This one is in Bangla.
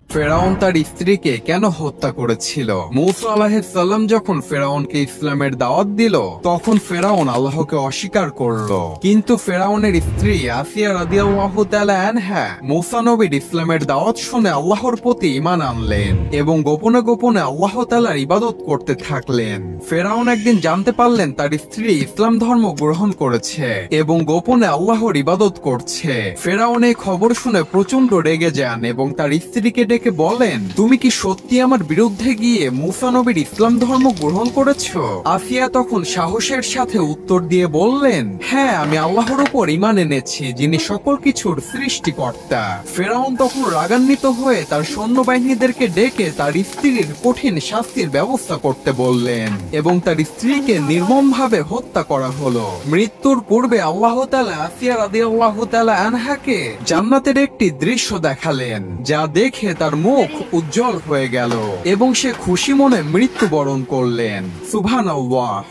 ফেরাউন তার স্ত্রীকে কেন হত্যা করেছিল? মূসা আলাইহিস সালাম যখন ফেরাউনকে ইসলামের দাওয়াত দিল, তখন ফেরাউন আল্লাহকে অস্বীকার করলো। কিন্তু ফেরাউনের স্ত্রী আসিয়া রাদিয়াল্লাহু তাআলা আনহা মূসা নবীর ইসলামের দাওয়াত শুনে আল্লাহর প্রতি ঈমান আনলেন এবং গোপনে গোপনে আল্লাহ তাআলার ইবাদত করতে থাকলেন। ফেরাউন একদিন জানতে পারলেন তার স্ত্রী ইসলাম ধর্ম গ্রহণ করেছে এবং গোপনে আল্লাহর ইবাদত করছে। ফেরাউন এই খবর শুনে প্রচন্ড রেগে যান এবং তার স্ত্রীকে ডেকে বলেন, তুমি কি সত্যি আমার বিরুদ্ধে গিয়ে মূসা নবীর ইসলাম ধর্ম গ্রহণ করেছো? আসিয়া তখন সাহসের সাথে উত্তর দিয়ে বললেন, হ্যাঁ, আমি আল্লাহর উপর ঈমান এনেছি, যিনি সকল কিছুর সৃষ্টিকর্তা। ফেরাউন তখন রাগান্বিত হয়ে তার সৈন্যবাহিনীদেরকে ডেকে তার স্ত্রীর কঠিন শাস্তির ব্যবস্থা করতে বললেন এবং তার স্ত্রীকে নির্মমভাবে হত্যা করা হলো। মৃত্যুর পূর্বে আল্লাহ তাআলা আসিয়া রাদিয়াল্লাহু তাআলা আনহাকে জান্নাতের একটি দৃশ্য দেখালেন, যা দেখে তার মুখ উজ্জ্বল হয়ে গেল এবং সে খুশি মনে মৃত্যুবরণ করলেন। সুবহানাল্লাহ।